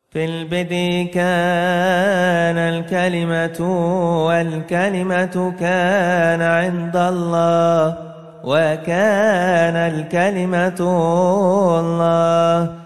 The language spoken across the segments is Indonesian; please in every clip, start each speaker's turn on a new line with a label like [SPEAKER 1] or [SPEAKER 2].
[SPEAKER 1] في البدء كان الكلمة والكلمة كان عند الله وكان الكلمة الله.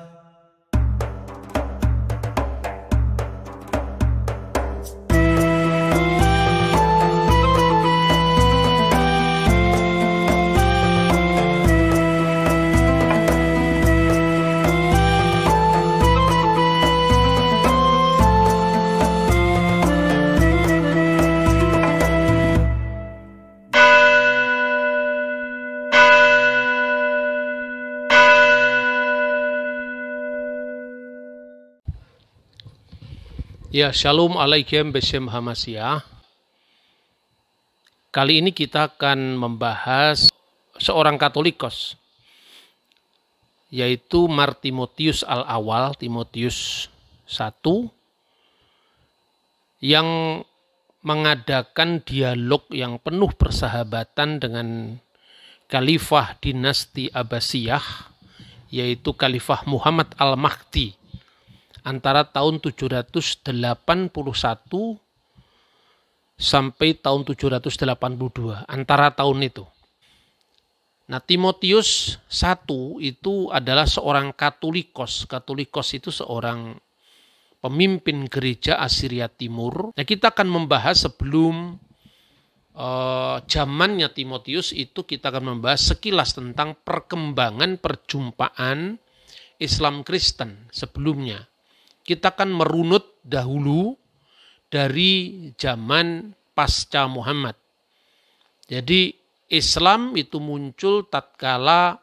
[SPEAKER 2] Ya, Shalom Alaikum Beshem Hamasyah. Kali ini kita akan membahas seorang Katolikos, yaitu Martimotius Al-Awal, Timotius I, yang mengadakan dialog yang penuh persahabatan dengan Khalifah dinasti Abbasiyah, yaitu Khalifah Muhammad Al-Mahdi, antara tahun 781 sampai tahun 782, antara tahun itu. Nah, Timotius I itu adalah seorang Katolikos. Katolikos itu seorang pemimpin gereja Asiria Timur. Nah, kita akan membahas sebelum zamannya Timotius itu, kita akan membahas sekilas tentang perkembangan perjumpaan Islam Kristen sebelumnya. Kita akan merunut dahulu dari zaman pasca Muhammad. Jadi Islam itu muncul tatkala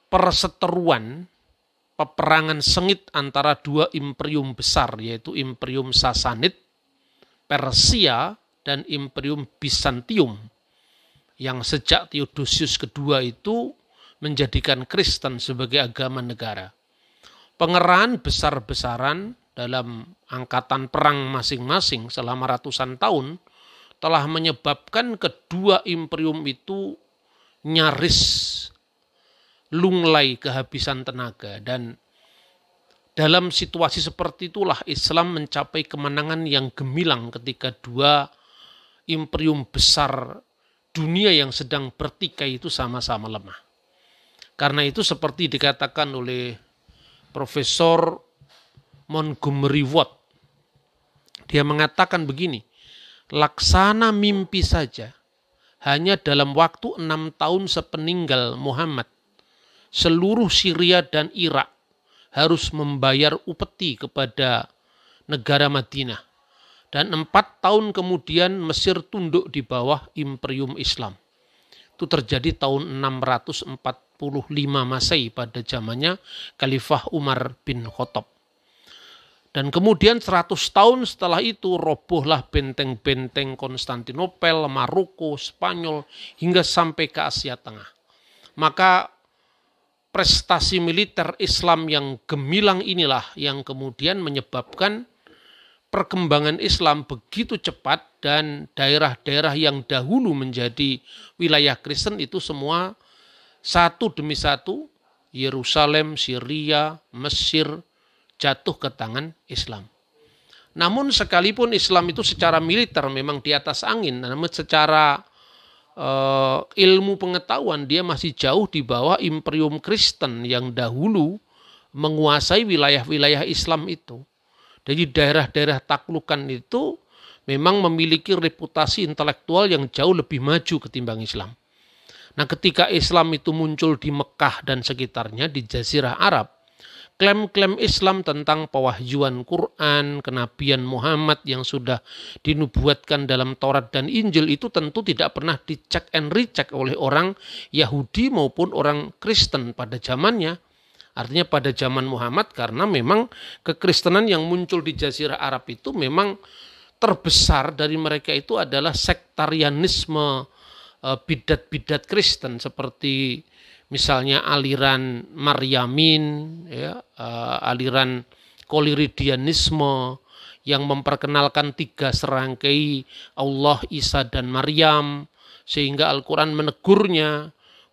[SPEAKER 2] perseteruan, peperangan sengit antara dua imperium besar, yaitu Imperium Sasanid, Persia, dan Imperium Bizantium, yang sejak Theodosius II itu menjadikan Kristen sebagai agama negara. Pengerahan besar-besaran dalam angkatan perang masing-masing selama ratusan tahun telah menyebabkan kedua imperium itu nyaris lunglai kehabisan tenaga. Dan dalam situasi seperti itulah Islam mencapai kemenangan yang gemilang ketika dua imperium besar dunia yang sedang bertikai itu sama-sama lemah. Karena itu seperti dikatakan oleh Profesor Montgomery Watt, dia mengatakan begini, laksana mimpi saja, hanya dalam waktu 6 tahun sepeninggal Muhammad, seluruh Syria dan Irak harus membayar upeti kepada negara Madinah. Dan 4 tahun kemudian Mesir tunduk di bawah Imperium Islam. Itu terjadi tahun 645 Masehi pada zamannya Khalifah Umar bin Khattab. Dan kemudian 100 tahun setelah itu robohlah benteng-benteng Konstantinopel, Maroko, Spanyol, hingga sampai ke Asia Tengah. Maka prestasi militer Islam yang gemilang inilah yang kemudian menyebabkan perkembangan Islam begitu cepat, dan daerah-daerah yang dahulu menjadi wilayah Kristen itu semua satu demi satu, Yerusalem, Syria, Mesir, jatuh ke tangan Islam. Namun sekalipun Islam itu secara militer memang di atas angin, namun secara ilmu pengetahuan dia masih jauh di bawah Imperium Kristen yang dahulu menguasai wilayah-wilayah Islam itu. Jadi daerah-daerah taklukan itu memang memiliki reputasi intelektual yang jauh lebih maju ketimbang Islam. Nah, ketika Islam itu muncul di Mekah dan sekitarnya, di Jazirah Arab, klaim-klaim Islam tentang pewahyuan Quran, kenabian Muhammad yang sudah dinubuatkan dalam Taurat dan Injil itu tentu tidak pernah dicek and recheck oleh orang Yahudi maupun orang Kristen pada zamannya. Artinya pada zaman Muhammad, karena memang kekristenan yang muncul di Jazirah Arab itu memang terbesar dari mereka itu adalah sektarianisme bidat-bidat Kristen, seperti misalnya aliran Maryamin, ya, aliran Koliridianisme yang memperkenalkan 3 serangkai Allah, Isa, dan Maryam, sehingga Al-Quran menegurnya,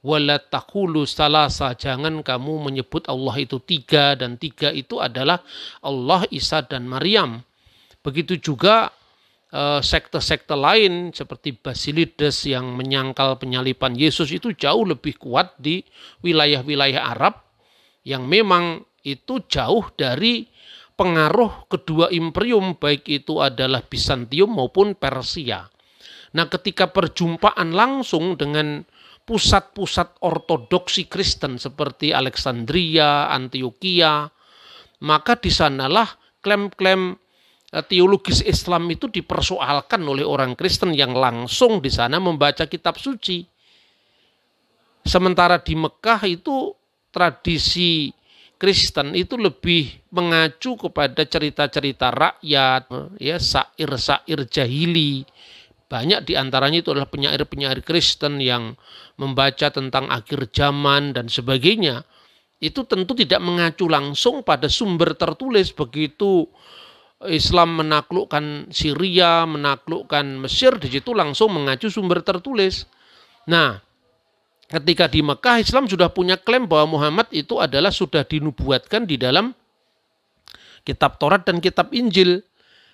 [SPEAKER 2] wala taqulu salasa, jangan kamu menyebut Allah itu 3, dan 3 itu adalah Allah, Isa, dan Maryam. Begitu juga sekte-sekte lain seperti Basilides yang menyangkal penyaliban Yesus itu jauh lebih kuat di wilayah-wilayah Arab yang memang itu jauh dari pengaruh kedua imperium, baik itu adalah Bizantium maupun Persia. Nah, ketika perjumpaan langsung dengan pusat-pusat ortodoksi Kristen seperti Alexandria, Antioquia, maka di sanalah klaim-klaim teologis Islam itu dipersoalkan oleh orang Kristen yang langsung di sana membaca kitab suci. Sementara di Mekah itu tradisi Kristen itu lebih mengacu kepada cerita-cerita rakyat, ya, syair-syair jahili. Banyak diantaranya itu adalah penyair-penyair Kristen yang membaca tentang akhir zaman dan sebagainya. Itu tentu tidak mengacu langsung pada sumber tertulis. Begitu Islam menaklukkan Syria, menaklukkan Mesir, di situ langsung mengacu sumber tertulis. Nah, ketika di Mekah, Islam sudah punya klaim bahwa Muhammad itu adalah sudah dinubuatkan di dalam kitab Taurat dan kitab Injil.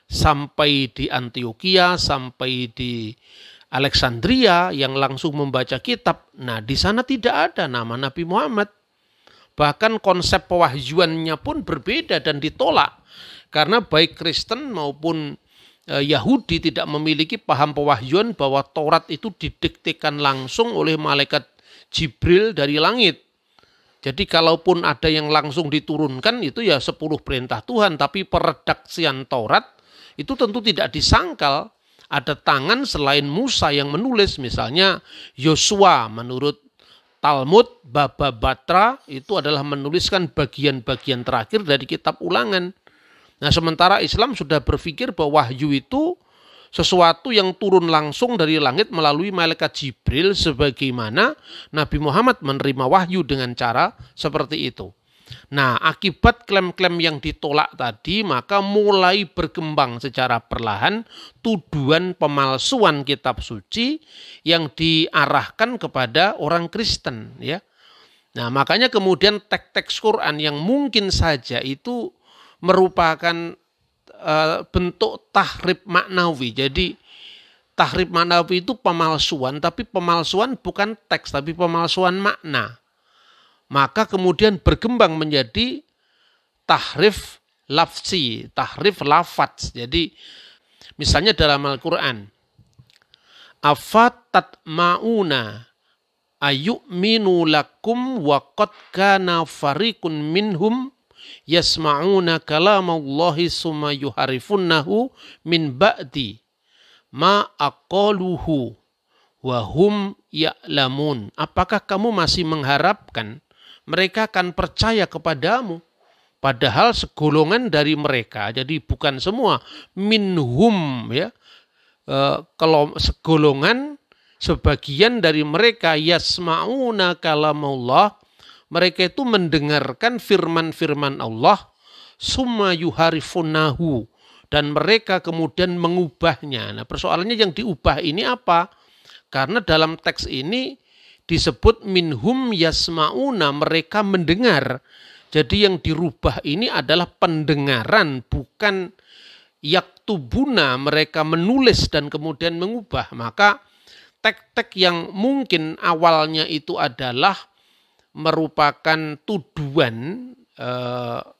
[SPEAKER 2] Sampai di Antioquia, sampai di Alexandria yang langsung membaca kitab. Nah, di sana tidak ada nama Nabi Muhammad. Bahkan konsep pewahyuannya pun berbeda dan ditolak. Karena baik Kristen maupun Yahudi tidak memiliki paham pewahyuan bahwa Taurat itu didiktekan langsung oleh malaikat Jibril dari langit. Jadi kalaupun ada yang langsung diturunkan itu ya 10 perintah Tuhan. Tapi peredaksian Taurat itu tentu tidak disangkal ada tangan selain Musa yang menulis. Misalnya Yosua menurut Talmud, Baba Batra itu adalah menuliskan bagian-bagian terakhir dari kitab Ulangan. Nah, sementara Islam sudah berpikir bahwa wahyu itu sesuatu yang turun langsung dari langit melalui malaikat Jibril, sebagaimana Nabi Muhammad menerima wahyu dengan cara seperti itu. Nah, akibat klaim-klaim yang ditolak tadi, maka mulai berkembang secara perlahan tuduhan pemalsuan kitab suci yang diarahkan kepada orang Kristen, ya. Nah, makanya kemudian teks-teks Quran yang mungkin saja itu merupakan bentuk tahrif maknawi. Jadi tahrif maknawi itu pemalsuan, tapi pemalsuan bukan teks, tapi pemalsuan makna. Maka kemudian berkembang menjadi tahrif lafzi, tahrif lafaz. Jadi misalnya dalam Al-Quran, afatatma'una ayu'minu lakum wa qad kana fariqun minhum yasma'una kalamallahi summa yuharifunnahu min ba'di ma aqaluhu wa hum ya'lamun. Apakah kamu masih mengharapkan mereka akan percaya kepadamu? Padahal segolongan dari mereka, jadi bukan semua, minhum, ya. Kalau segolongan, sebagian dari mereka yasma'una kalamullah, mereka itu mendengarkan firman-firman Allah, summa yuharifunahu, dan mereka kemudian mengubahnya. Nah, persoalannya yang diubah ini apa? Karena dalam teks ini disebut minhum yasma'una, mereka mendengar. Jadi yang dirubah ini adalah pendengaran, bukan yaktubuna, mereka menulis dan kemudian mengubah. Maka teks-teks yang mungkin awalnya itu adalah merupakan tuduhan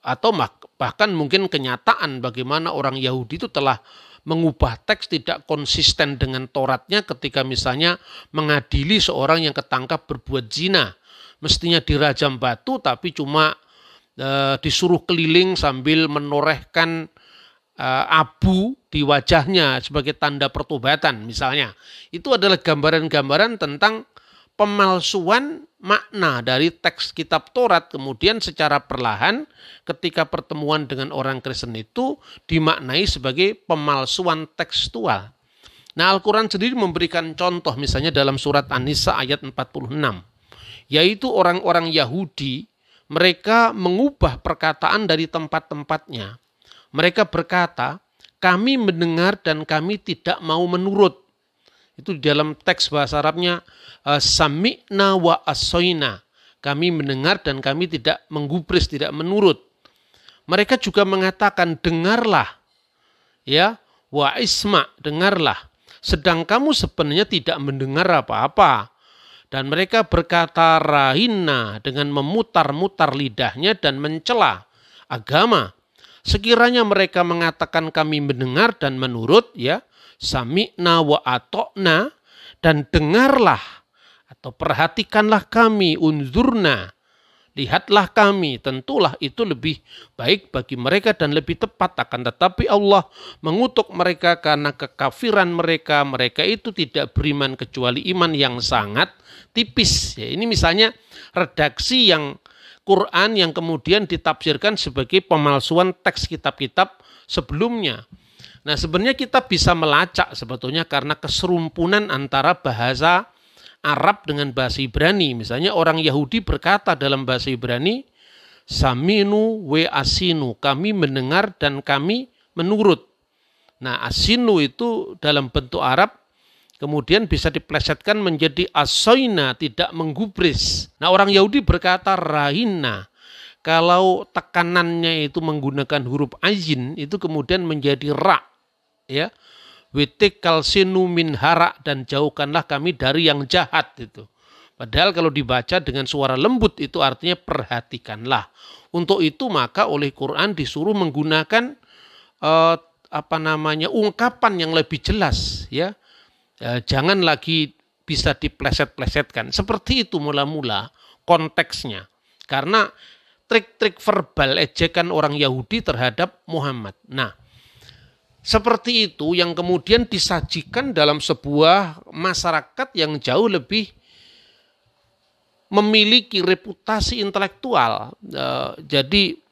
[SPEAKER 2] atau bahkan mungkin kenyataan bagaimana orang Yahudi itu telah mengubah teks tidak konsisten dengan Tauratnya ketika misalnya mengadili seorang yang ketangkap berbuat zina. Mestinya dirajam batu tapi cuma disuruh keliling sambil menorehkan abu di wajahnya sebagai tanda pertobatan misalnya. Itu adalah gambaran-gambaran tentang pemalsuan makna dari teks kitab Taurat. Kemudian secara perlahan ketika pertemuan dengan orang Kristen itu dimaknai sebagai pemalsuan tekstual. Nah, Al-Quran sendiri memberikan contoh misalnya dalam surat An-Nisa ayat 46. Yaitu orang-orang Yahudi, mereka mengubah perkataan dari tempat-tempatnya. Mereka berkata, kami mendengar dan kami tidak mau menurut. Itu di dalam teks bahasa Arabnya sami'na wa asoina. Kami mendengar dan kami tidak menggubris, tidak menurut. Mereka juga mengatakan dengarlah, ya, wa isma, dengarlah. Sedang kamu sebenarnya tidak mendengar apa-apa. Dan mereka berkata rahina dengan memutar-mutar lidahnya dan mencela agama. Sekiranya mereka mengatakan kami mendengar dan menurut, ya, sami'na wa atokna, dan dengarlah atau perhatikanlah kami, unzurna, lihatlah kami, tentulah itu lebih baik bagi mereka dan lebih tepat. Akan tetapi Allah mengutuk mereka karena kekafiran mereka. Mereka itu tidak beriman kecuali iman yang sangat tipis. Ya, ini misalnya redaksi yang Quran yang kemudian ditafsirkan sebagai pemalsuan teks kitab-kitab sebelumnya. Nah, sebenarnya kita bisa melacak sebetulnya karena keserumpunan antara bahasa Arab dengan bahasa Ibrani. Misalnya orang Yahudi berkata dalam bahasa Ibrani, saminu we asinu, kami mendengar dan kami menurut. Nah, asinu itu dalam bentuk Arab kemudian bisa diplesetkan menjadi asoina, tidak menggubris. Nah, orang Yahudi berkata rahina. Kalau tekanannya itu menggunakan huruf ayin, itu kemudian menjadi ra. Ya, witikal sinu min hara, dan jauhkanlah kami dari yang jahat itu. Padahal kalau dibaca dengan suara lembut itu artinya perhatikanlah. Untuk itu maka oleh Quran disuruh menggunakan ungkapan yang lebih jelas, ya. Jangan lagi bisa dipleset-plesetkan. Seperti itu mula-mula konteksnya. Karena trik-trik verbal ejekan orang Yahudi terhadap Muhammad. Nah, seperti itu yang kemudian disajikan dalam sebuah masyarakat yang jauh lebih memiliki reputasi intelektual. Jadi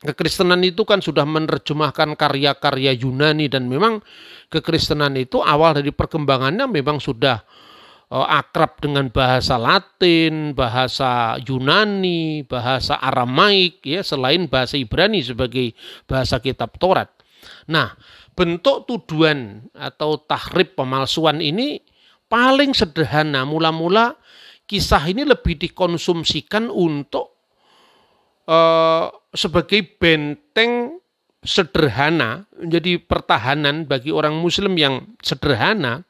[SPEAKER 2] kekristenan itu kan sudah menerjemahkan karya-karya Yunani, dan memang kekristenan itu awal dari perkembangannya memang sudah akrab dengan bahasa Latin, bahasa Yunani, bahasa Aramaik, ya, selain bahasa Ibrani sebagai bahasa kitab Taurat. Nah, bentuk tuduhan atau tahrib pemalsuan ini paling sederhana. Mula-mula kisah ini lebih dikonsumsikan untuk sebagai benteng sederhana, menjadi pertahanan bagi orang Muslim yang sederhana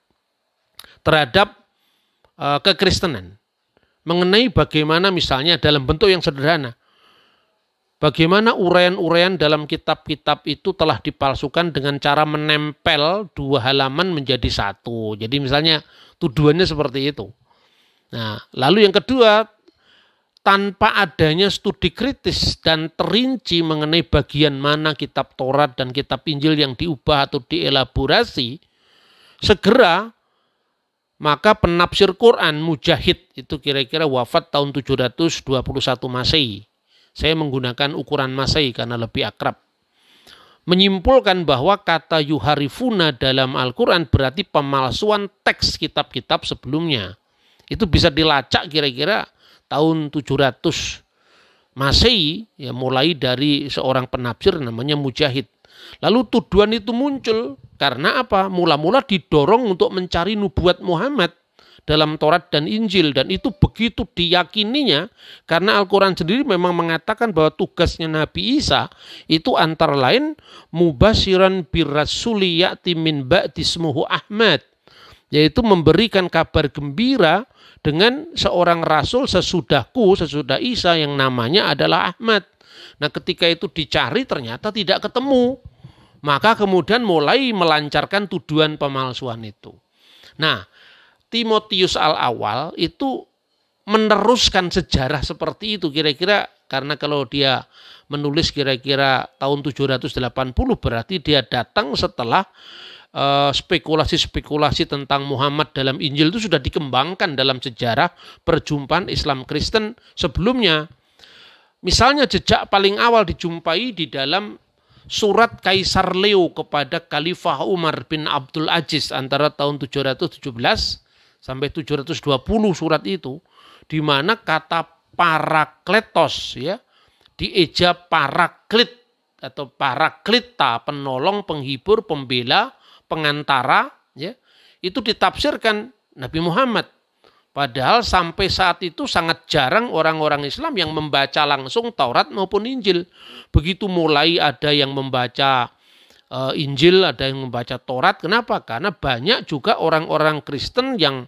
[SPEAKER 2] terhadap kekristenan. Mengenai bagaimana misalnya dalam bentuk yang sederhana, bagaimana uraian-uraian dalam kitab-kitab itu telah dipalsukan dengan cara menempel dua halaman menjadi satu. Jadi misalnya tuduhannya seperti itu. Nah, lalu yang kedua, tanpa adanya studi kritis dan terinci mengenai bagian mana kitab Taurat dan kitab Injil yang diubah atau dielaborasi, segera maka penafsir Quran Mujahid, itu kira-kira wafat tahun 721 Masehi. Saya menggunakan ukuran Masehi karena lebih akrab. Menyimpulkan bahwa kata yuharifuna dalam Al-Quran berarti pemalsuan teks kitab-kitab sebelumnya. Itu bisa dilacak kira-kira tahun 700 Masehi, ya, mulai dari seorang penafsir namanya Mujahid. Lalu tuduhan itu muncul karena apa? Mula-mula didorong untuk mencari nubuat Muhammad dalam Taurat dan Injil, dan itu begitu diyakininya karena Al-Quran sendiri memang mengatakan bahwa tugasnya Nabi Isa itu antara lain mubasyiran birrasuli ya'ti min ba'di ismuhu Ahmad, yaitu memberikan kabar gembira dengan seorang rasul sesudah Isa yang namanya adalah Ahmad. Nah, ketika itu dicari ternyata tidak ketemu, maka kemudian mulai melancarkan tuduhan pemalsuan itu. Nah, Timotius Al-Awal itu meneruskan sejarah seperti itu kira-kira, karena kalau dia menulis kira-kira tahun 780 berarti dia datang setelah spekulasi-spekulasi tentang Muhammad dalam Injil itu sudah dikembangkan dalam sejarah perjumpaan Islam Kristen sebelumnya. Misalnya jejak paling awal dijumpai di dalam surat Kaisar Leo kepada Khalifah Umar bin Abdul Aziz antara tahun 717 sampai 720 surat itu, di mana kata parakletos, ya, dieja paraklit atau paraklita, penolong, penghibur, pembela, pengantara, ya, itu ditafsirkan Nabi Muhammad. Padahal sampai saat itu sangat jarang orang-orang Islam yang membaca langsung Taurat maupun Injil. Begitu mulai ada yang membaca Injil, ada yang membaca Taurat. Kenapa? Karena banyak juga orang-orang Kristen yang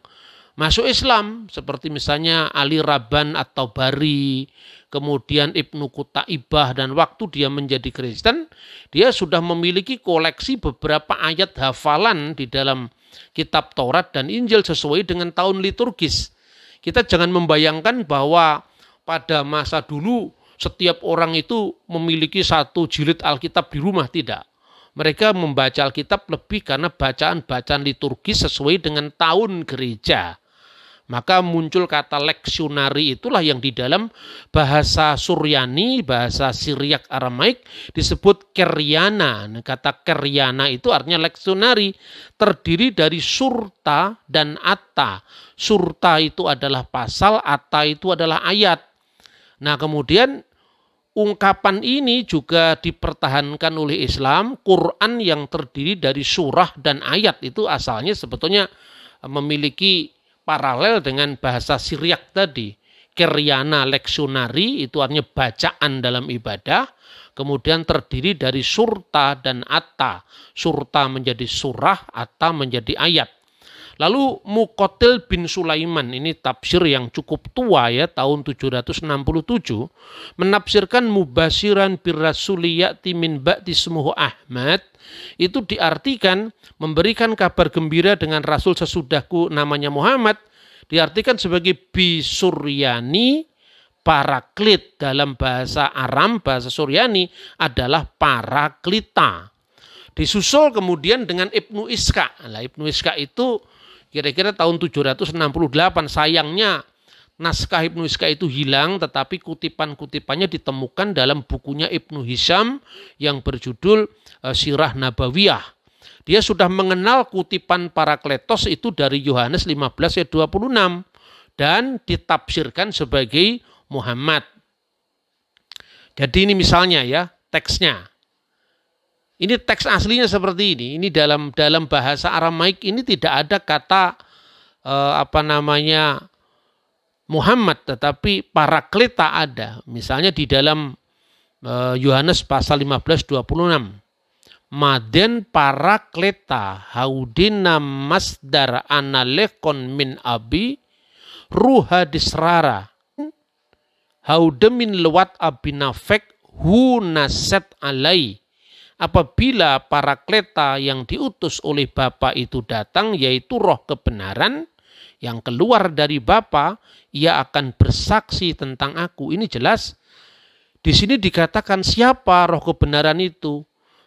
[SPEAKER 2] masuk Islam. Seperti misalnya Ali Rabban atau Bari, kemudian Ibnu Qutaibah, dan waktu dia menjadi Kristen, dia sudah memiliki koleksi beberapa ayat hafalan di dalam kitab Taurat dan Injil sesuai dengan tahun liturgis. Kita jangan membayangkan bahwa pada masa dulu setiap orang itu memiliki satu jilid Alkitab di rumah, tidak. Mereka membaca Alkitab lebih karena bacaan-bacaan liturgis sesuai dengan tahun gereja. Maka muncul kata leksionari, itulah yang di dalam bahasa Suryani, bahasa Siriak Aramaik disebut keryana. Kata keryana itu artinya leksionari, terdiri dari surta dan atta. Surta itu adalah pasal, atta itu adalah ayat. Nah, kemudian ungkapan ini juga dipertahankan oleh Islam. Quran yang terdiri dari surah dan ayat itu asalnya sebetulnya memiliki paralel dengan bahasa Siriak tadi. Keryana leksionari itu artinya bacaan dalam ibadah. Kemudian terdiri dari surta dan atta. Surta menjadi surah, atta menjadi ayat. Lalu Muqatil bin Sulaiman, ini tafsir yang cukup tua ya, tahun 767, menafsirkan mubasyiran birrasuli ya'ti min ba'di ismuhu Ahmad, itu diartikan memberikan kabar gembira dengan Rasul sesudahku namanya Muhammad, diartikan sebagai bisuryani, paraklit. Dalam bahasa Aram, bahasa Suryani adalah paraklita. Disusul kemudian dengan Ibnu Ishaq. Nah, Ibnu Ishaq itu kira-kira tahun 768. Sayangnya naskah Ibnu Ishaq itu hilang, tetapi kutipan-kutipannya ditemukan dalam bukunya Ibnu Hisham yang berjudul Sirah Nabawiyah. Dia sudah mengenal kutipan Parakletos itu dari Yohanes 15 ayat 26 dan ditafsirkan sebagai Muhammad. Jadi ini misalnya ya teksnya. Ini teks aslinya seperti ini. Ini dalam bahasa Aramaik ini tidak ada kata Muhammad, tetapi parakleta ada. Misalnya di dalam Yohanes pasal 15:26. Maden parakleta haudina masdar analekon min abi ruha disrara haudemin lewat abinafek hu naset alai. Apabila parakleta yang diutus oleh Bapa itu datang, yaitu roh kebenaran yang keluar dari Bapa, ia akan bersaksi tentang aku. Ini jelas. Di sini dikatakan siapa roh kebenaran itu.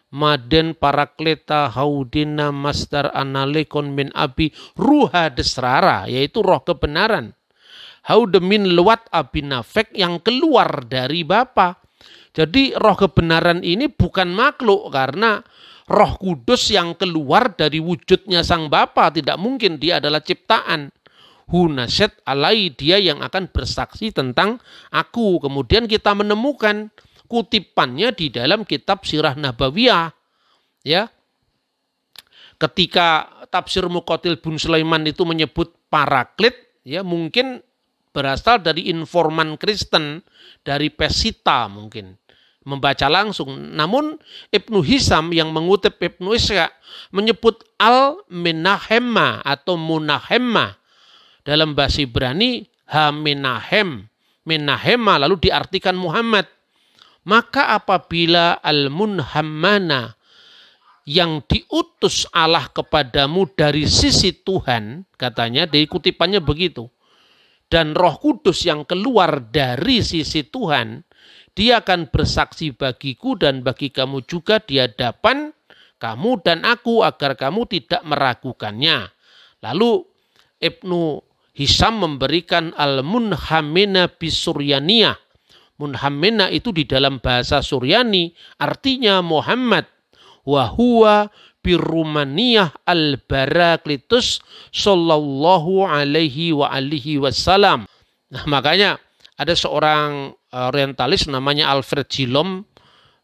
[SPEAKER 2] Maden parakleta haudina masdar analekon min abi ruha desrara, yaitu roh kebenaran. Haudemin lewat abinafek yang keluar dari Bapa. Jadi roh kebenaran ini bukan makhluk, karena Roh Kudus yang keluar dari wujudnya Sang Bapa, tidak mungkin dia adalah ciptaan. Hunaset alai, dia yang akan bersaksi tentang aku. Kemudian kita menemukan kutipannya di dalam kitab Sirah Nabawiyah. Ya. Ketika tafsir Muqatil bin Sulaiman itu menyebut paraklit, ya mungkin berasal dari informan Kristen dari Pesita mungkin. Membaca langsung. Namun Ibnu Hisham yang mengutip Ibnu Ishaq menyebut al-menahemma atau munahemma. Dalam bahasa Ibrani ha-menahem. Menahemma lalu diartikan Muhammad. Maka apabila al-munhammana yang diutus Allah kepadamu dari sisi Tuhan, katanya dari kutipannya begitu. Dan Roh Kudus yang keluar dari sisi Tuhan, dia akan bersaksi bagiku dan bagi kamu juga di hadapan kamu dan aku agar kamu tidak meragukannya. Lalu Ibnu Hisham memberikan al-munhamina bisuryaniyah. Munhamina itu di dalam bahasa Suryani artinya Muhammad. Wahuwa birumaniyah al-baraklitus sallallahu alaihi wa alihi wassalam. Nah, makanya ada seorang orientalis namanya Alfred Jilom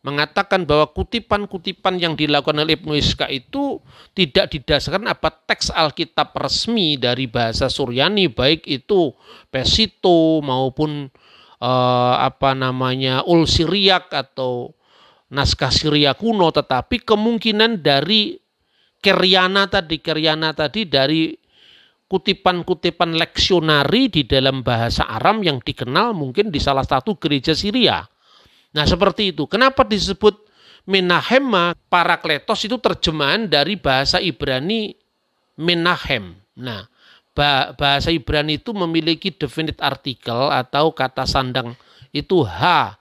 [SPEAKER 2] mengatakan bahwa kutipan-kutipan yang dilakukan oleh Ibnu Ishaq itu tidak didasarkan apa teks Alkitab resmi dari bahasa Suryani, baik itu Pesito maupun Ul Siriak atau naskah Syria kuno, tetapi kemungkinan dari Keryana tadi dari kutipan-kutipan leksionari di dalam bahasa Aram yang dikenal mungkin di salah satu gereja Syria. Nah seperti itu. Kenapa disebut Menahema? Parakletos itu terjemahan dari bahasa Ibrani Menahem. Nah bahasa Ibrani itu memiliki definite artikel atau kata sandang itu ha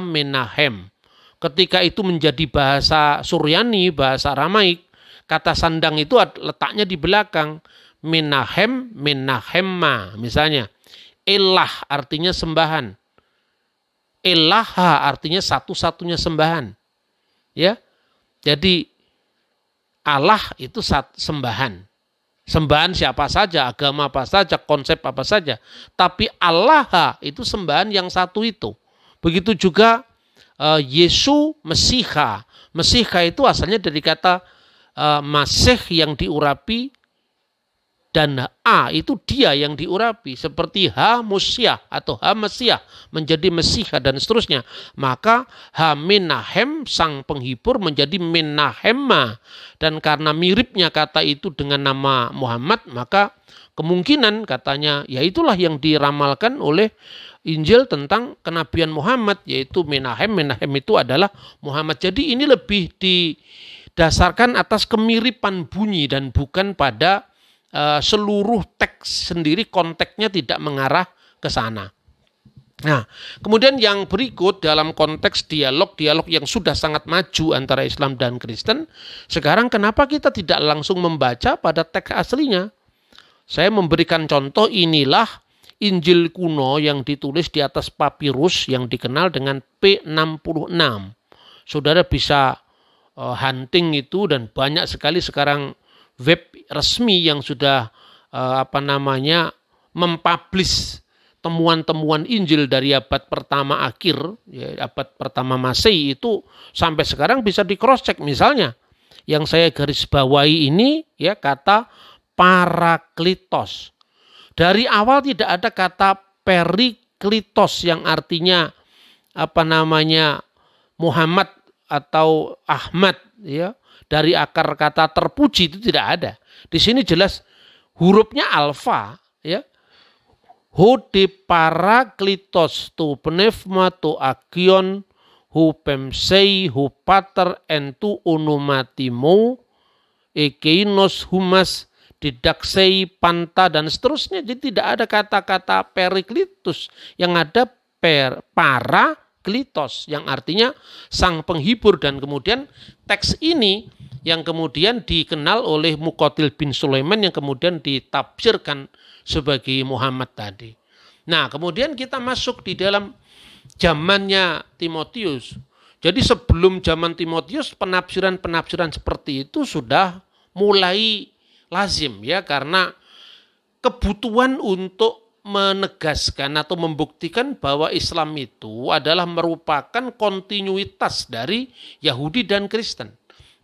[SPEAKER 2] Menahem. Ketika itu menjadi bahasa Suryani, bahasa Aramaik, kata sandang itu letaknya di belakang. Menahem, Menahemma. Misalnya, Elah artinya sembahan. Elaha artinya satu-satunya sembahan. Ya. Jadi Allah itu sembahan. Sembahan siapa saja, agama apa saja, konsep apa saja. Tapi Allah itu sembahan yang satu itu. Begitu juga Yesu Mesiha. Mesiha itu asalnya dari kata Masih yang diurapi, dan A itu dia yang diurapi, seperti Ha Musyah atau Ha Mesiah menjadi Mesiha dan seterusnya. Maka Ha Menahem sang penghibur menjadi Menahemma. Dan karena miripnya kata itu dengan nama Muhammad, maka kemungkinan katanya ya itulah yang diramalkan oleh Injil tentang kenabian Muhammad, yaitu Menahem. Menahem itu adalah Muhammad. Jadi ini lebih didasarkan atas kemiripan bunyi dan bukan pada seluruh teks sendiri, konteksnya tidak mengarah ke sana. Nah, kemudian yang berikut dalam konteks dialog yang sudah sangat maju antara Islam dan Kristen, sekarang kenapa kita tidak langsung membaca pada teks aslinya? Saya memberikan contoh, inilah Injil kuno yang ditulis di atas papirus yang dikenal dengan P66. Saudara bisa hunting itu, dan banyak sekali sekarang web resmi yang sudah mempublish temuan-temuan Injil dari abad pertama akhir, ya, abad pertama Masehi itu sampai sekarang bisa di cross check. Misalnya yang saya garis bawahi ini ya, kata parakletos. Dari awal tidak ada kata perikletos yang artinya Muhammad atau Ahmad, ya. Dari akar kata terpuji itu tidak ada. Di sini jelas hurufnya alfa, ya. Hode parakletos tu pneuma tu agion hu pemsei hu pater entu onomatimo ekeinos humas didaksei panta dan seterusnya. Jadi tidak ada kata-kata periklitus, yang ada parakletos yang artinya sang penghibur. Dan kemudian teks ini yang kemudian dikenal oleh Muqatil bin Sulaiman yang kemudian ditafsirkan sebagai Muhammad tadi. Nah, kemudian kita masuk di dalam zamannya Timotius. Jadi sebelum zaman Timotius penafsiran-penafsiran seperti itu sudah mulai lazim, ya, karena kebutuhan untuk menegaskan atau membuktikan bahwa Islam itu adalah merupakan kontinuitas dari Yahudi dan Kristen.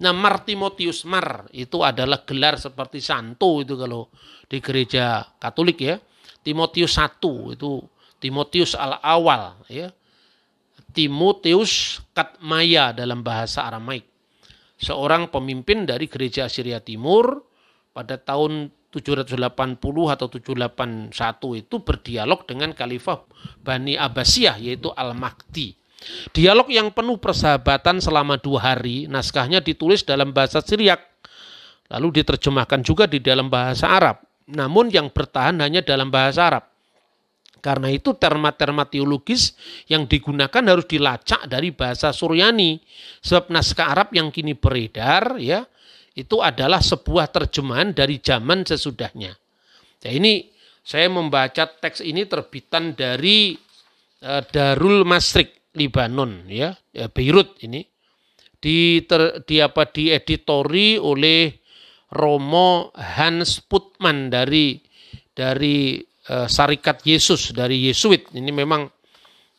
[SPEAKER 2] Nah, Timotius itu adalah gelar seperti santo itu kalau di gereja Katolik, ya. Timotius I itu Timotius al-Awal, ya. Timotius Katmaya dalam bahasa Aramaik. Seorang pemimpin dari gereja Syria Timur pada tahun 780 atau 781 itu berdialog dengan Khalifah Bani Abbasiyah, yaitu Al-Mahdi. Dialog yang penuh persahabatan selama 2 hari, naskahnya ditulis dalam bahasa Syriak, lalu diterjemahkan juga di dalam bahasa Arab. Namun yang bertahan hanya dalam bahasa Arab. Karena itu terma-terma teologis yang digunakan harus dilacak dari bahasa Suryani. Sebab naskah Arab yang kini beredar, ya, itu adalah sebuah terjemahan dari zaman sesudahnya. Nah, ini saya membaca teks ini terbitan dari Darul Masrik, Libanon, ya, Beirut ini. Dieditori oleh Romo Hans Putman dari Syarikat Yesus, dari Yesuit. Ini memang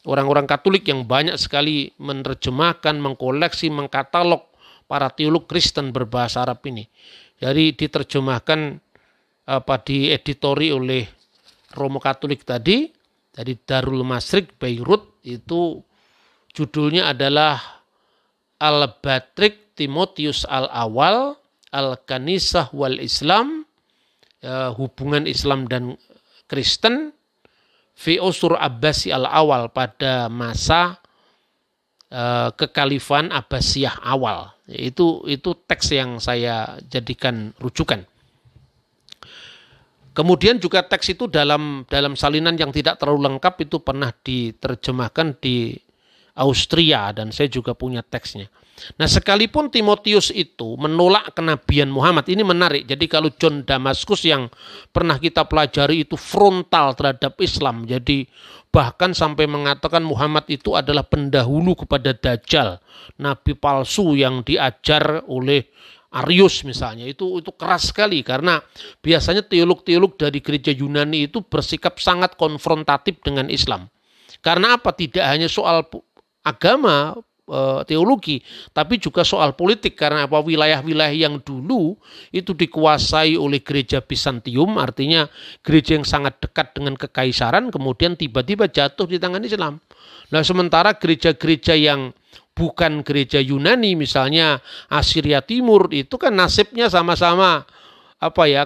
[SPEAKER 2] orang-orang Katolik yang banyak sekali menerjemahkan, mengkoleksi, mengkatalog para teolog Kristen berbahasa Arab ini. Jadi diterjemahkan dieditori oleh Romo Katolik tadi, dari Darul Masyriq Beirut, itu judulnya adalah Al-Batrik Timotius Al-Awal, Al-Kanisah wal Islam, hubungan Islam dan Kristen, fi Usur Abbasi Al-Awal, pada masa kekhalifan Abbasiyah awal. Itu teks yang saya jadikan rujukan. Kemudian juga teks itu dalam salinan yang tidak terlalu lengkap itu pernah diterjemahkan di Austria, dan saya juga punya teksnya. Nah, sekalipun Timotius itu menolak kenabian Muhammad, ini menarik. Jadi kalau John Damaskus yang pernah kita pelajari itu frontal terhadap Islam, jadi bahkan sampai mengatakan Muhammad itu adalah pendahulu kepada Dajjal, nabi palsu yang diajar oleh Arius misalnya, itu keras sekali, karena biasanya teolog-teolog dari gereja Yunani itu bersikap sangat konfrontatif dengan Islam. Karena apa? Tidak hanya soal agama, teologi, tapi juga soal politik. Karena apa? Wilayah-wilayah yang dulu itu dikuasai oleh gereja Bizantium, artinya gereja yang sangat dekat dengan kekaisaran, kemudian tiba-tiba jatuh di tangan Islam. Nah, sementara gereja-gereja yang bukan gereja Yunani, misalnya Assyria Timur, itu kan nasibnya sama-sama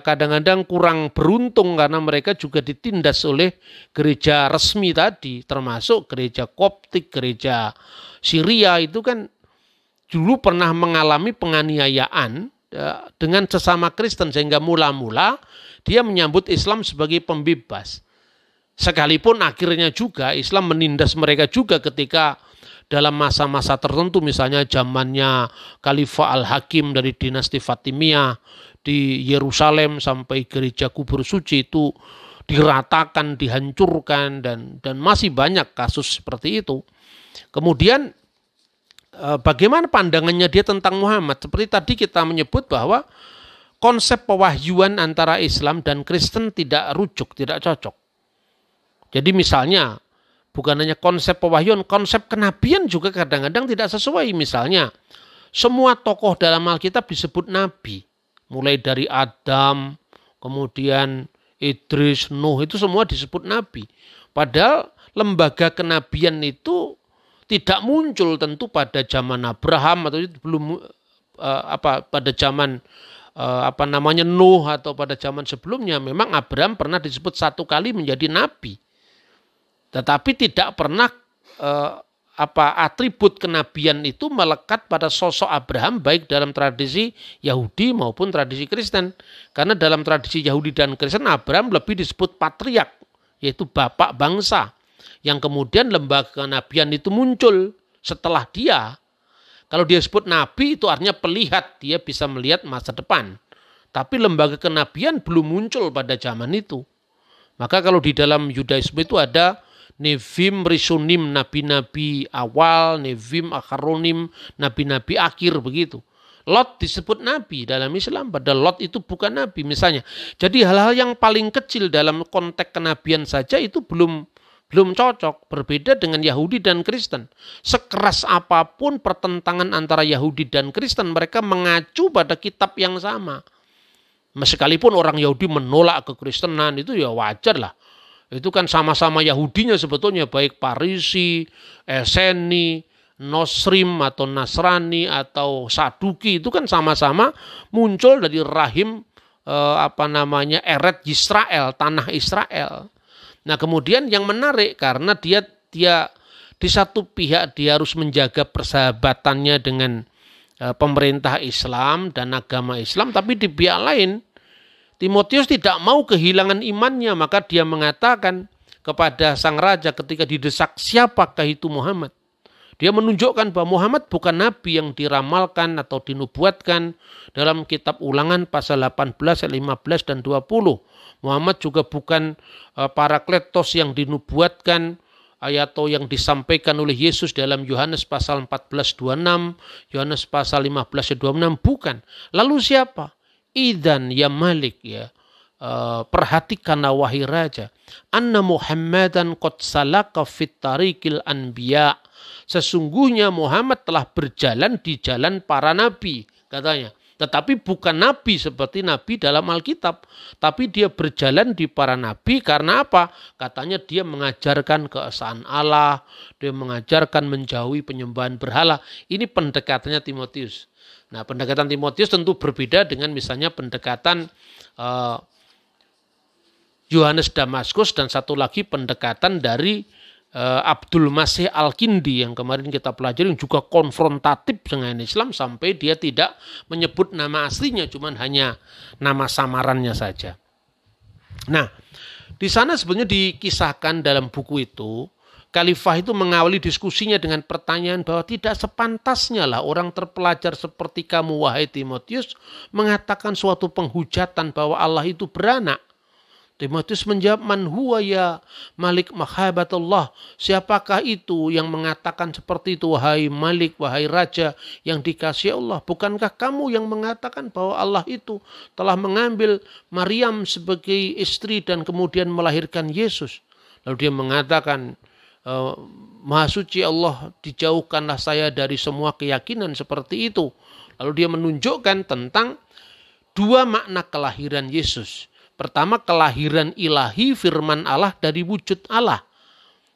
[SPEAKER 2] kadang-kadang kurang beruntung, karena mereka juga ditindas oleh gereja resmi tadi, termasuk gereja Koptik, gereja Syria itu kan dulu pernah mengalami penganiayaan dengan sesama Kristen, sehingga mula-mula dia menyambut Islam sebagai pembebas. Sekalipun akhirnya juga Islam menindas mereka juga ketika dalam masa-masa tertentu, misalnya zamannya Khalifah Al-Hakim dari dinasti Fatimiyah di Yerusalem, sampai gereja kubur suci itu diratakan, dihancurkan, dan masih banyak kasus seperti itu. Kemudian bagaimana pandangannya dia tentang Muhammad? Seperti tadi kita menyebut bahwa konsep pewahyuan antara Islam dan Kristen tidak rujuk, tidak cocok. Jadi misalnya bukan hanya konsep pewahyuan, konsep kenabian juga kadang-kadang tidak sesuai. Misalnya semua tokoh dalam Alkitab disebut nabi. Mulai dari Adam, kemudian Idris, Nuh, itu semua disebut nabi. Padahal lembaga kenabian itu tidak muncul tentu pada zaman Abraham, atau belum pada zaman Nuh, atau pada zaman sebelumnya. Memang Abraham pernah disebut satu kali menjadi nabi. Tetapi tidak pernah atribut kenabian itu melekat pada sosok Abraham, baik dalam tradisi Yahudi maupun tradisi Kristen. Karena dalam tradisi Yahudi dan Kristen, Abraham lebih disebut patriark, yaitu bapak bangsa, yang kemudian lembaga kenabian itu muncul setelah dia. Kalau dia sebut nabi, itu artinya pelihat, dia bisa melihat masa depan. Tapi lembaga kenabian belum muncul pada zaman itu. Maka kalau di dalam Yudaisme itu ada Nevim Rishonim, nabi-nabi awal, Nevim Akharonim, nabi-nabi akhir, begitu. Lot disebut nabi dalam Islam, padahal Lot itu bukan nabi misalnya. Jadi hal-hal yang paling kecil dalam konteks kenabian saja itu belum cocok. Berbeda dengan Yahudi dan Kristen. Sekeras apapun pertentangan antara Yahudi dan Kristen, mereka mengacu pada kitab yang sama. Sekalipun orang Yahudi menolak kekristenan, itu ya wajar lah. Itu kan sama-sama Yahudinya sebetulnya, baik Parisi, Eseni, Nosrim atau Nasrani atau Saduki, itu kan sama-sama muncul dari rahim Eret Yisrael, tanah Israel. Nah, kemudian yang menarik karena dia di satu pihak dia harus menjaga persahabatannya dengan pemerintah Islam dan agama Islam, tapi di pihak lain Timotius tidak mau kehilangan imannya, maka dia mengatakan kepada sang raja ketika didesak, siapakah itu Muhammad? Dia menunjukkan bahwa Muhammad bukan nabi yang diramalkan atau dinubuatkan dalam kitab Ulangan pasal 18, 15 dan 20. Muhammad juga bukan Parakletos yang dinubuatkan atau yang disampaikan oleh Yesus dalam Yohanes pasal 14:26, Yohanes pasal 15:26, bukan. Lalu siapa? Idzan ya Malik, ya. perhatikanlah wahai raja, anna Muhammadan qad salaka fit tariqil anbiya. Sesungguhnya Muhammad telah berjalan di jalan para nabi, katanya. Tetapi bukan nabi seperti nabi dalam Alkitab, tapi dia berjalan di para nabi karena apa? Katanya dia mengajarkan keesaan Allah, dia mengajarkan menjauhi penyembahan berhala. Ini pendekatannya Timotius. Nah, pendekatan Timotius tentu berbeda dengan misalnya pendekatan Yohanes Damaskus, dan satu lagi pendekatan dari Abdul Masih Al-Kindi yang kemarin kita pelajari, yang juga konfrontatif dengan Islam sampai dia tidak menyebut nama aslinya, cuman hanya nama samarannya saja. Nah, di sana sebenarnya dikisahkan dalam buku itu, Khalifah itu mengawali diskusinya dengan pertanyaan bahwa tidak sepantasnya lah orang terpelajar seperti kamu, wahai Timotius, mengatakan suatu penghujatan bahwa Allah itu beranak. Timotius menjawab, man huwa ya Malik mahabatullah. Siapakah itu yang mengatakan seperti itu, wahai Malik, wahai Raja yang dikasihi Allah? Bukankah kamu yang mengatakan bahwa Allah itu telah mengambil Maryam sebagai istri dan kemudian melahirkan Yesus? Lalu dia mengatakan, Maha suci Allah, dijauhkanlah saya dari semua keyakinan seperti itu. Lalu dia menunjukkan tentang dua makna kelahiran Yesus. Pertama, kelahiran ilahi, firman Allah dari wujud Allah.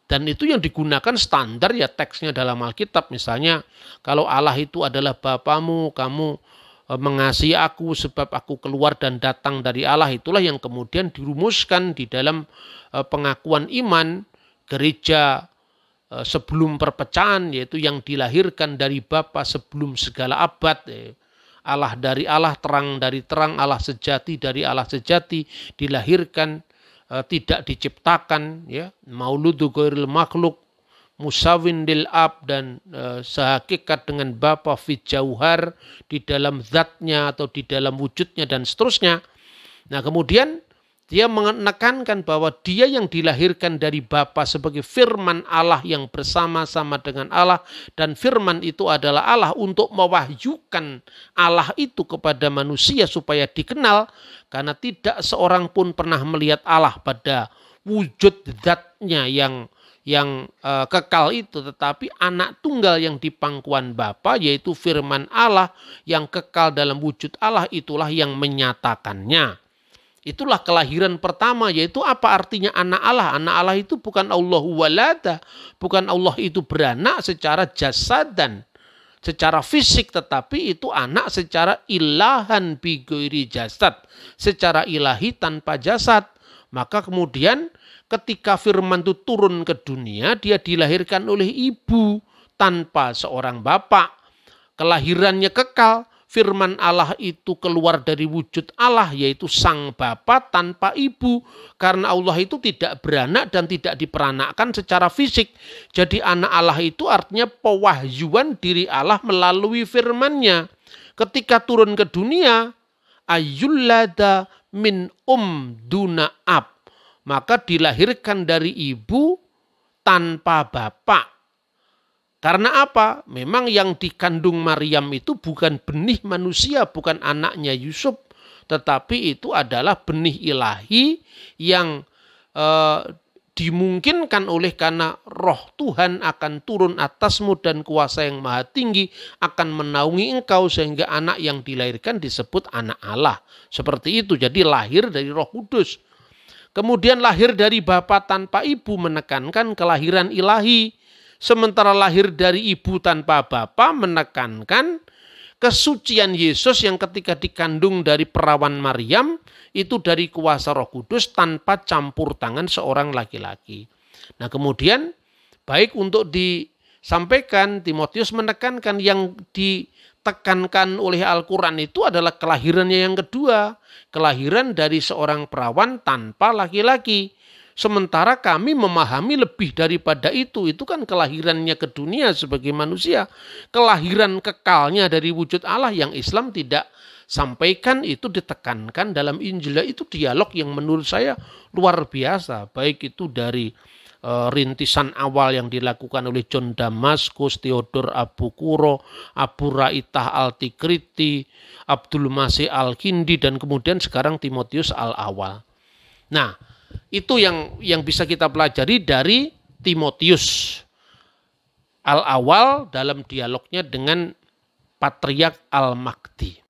[SPEAKER 2] Dan itu yang digunakan standar ya teksnya dalam Alkitab. Misalnya kalau Allah itu adalah Bapamu, kamu mengasihi aku sebab aku keluar dan datang dari Allah. Itulah yang kemudian dirumuskan di dalam pengakuan iman gereja sebelum perpecahan, yaitu yang dilahirkan dari Bapa sebelum segala abad. Allah dari Allah, terang dari terang, Allah sejati dari Allah sejati, dilahirkan, tidak diciptakan, ya, mauludu ghairil makhluk, musawin lil ab, dan sehakikat dengan Bapa fi jauhar, di dalam zatnya atau di dalam wujudnya dan seterusnya. Nah, kemudian dia menekankan bahwa dia yang dilahirkan dari Bapa sebagai firman Allah yang bersama-sama dengan Allah, dan firman itu adalah Allah untuk mewahyukan Allah itu kepada manusia supaya dikenal, karena tidak seorang pun pernah melihat Allah pada wujud zatnya yang kekal itu, tetapi anak tunggal yang di pangkuan Bapa, yaitu firman Allah yang kekal dalam wujud Allah, itulah yang menyatakannya. Itulah kelahiran pertama, yaitu apa artinya anak Allah? Anak Allah itu bukan Allahu walada, bukan Allah itu beranak secara jasadan, secara fisik, tetapi itu anak secara ilahan bi ghairi jasad, secara ilahi tanpa jasad. Maka kemudian ketika firman itu turun ke dunia, dia dilahirkan oleh ibu tanpa seorang bapak. Kelahirannya kekal. Firman Allah itu keluar dari wujud Allah, yaitu Sang Bapa tanpa ibu. Karena Allah itu tidak beranak dan tidak diperanakkan secara fisik. Jadi anak Allah itu artinya pewahyuan diri Allah melalui firman-Nya. Ketika turun ke dunia, ayyullada min duna ab. Maka dilahirkan dari ibu tanpa bapak. Karena apa? Memang yang dikandung Maryam itu bukan benih manusia, bukan anaknya Yusuf, tetapi itu adalah benih ilahi yang dimungkinkan oleh karena roh Tuhan akan turun atasmu dan kuasa yang maha tinggi akan menaungi engkau sehingga anak yang dilahirkan disebut anak Allah. Seperti itu, jadi lahir dari Roh Kudus. Kemudian lahir dari bapa tanpa ibu menekankan kelahiran ilahi. Sementara lahir dari ibu tanpa bapa menekankan kesucian Yesus yang ketika dikandung dari perawan Maryam itu dari kuasa Roh Kudus tanpa campur tangan seorang laki-laki. Nah, kemudian baik untuk disampaikan, Timotius menekankan yang ditekankan oleh Al-Quran itu adalah kelahirannya yang kedua. Kelahiran dari seorang perawan tanpa laki-laki. Sementara kami memahami lebih daripada itu kan kelahirannya ke dunia sebagai manusia. Kelahiran kekalnya dari wujud Allah yang Islam tidak sampaikan itu ditekankan dalam Injil. Itu dialog yang menurut saya luar biasa. Baik itu dari rintisan awal yang dilakukan oleh John Damaskus, Theodor Abukuro, Abu Raitah Al-Tikriti, Abdul Masih Al-Kindi, dan kemudian sekarang Timotius Al-Awal. Nah, itu yang bisa kita pelajari dari Timotius Al-Awal dalam dialognya dengan Patriark Al-Mahdi.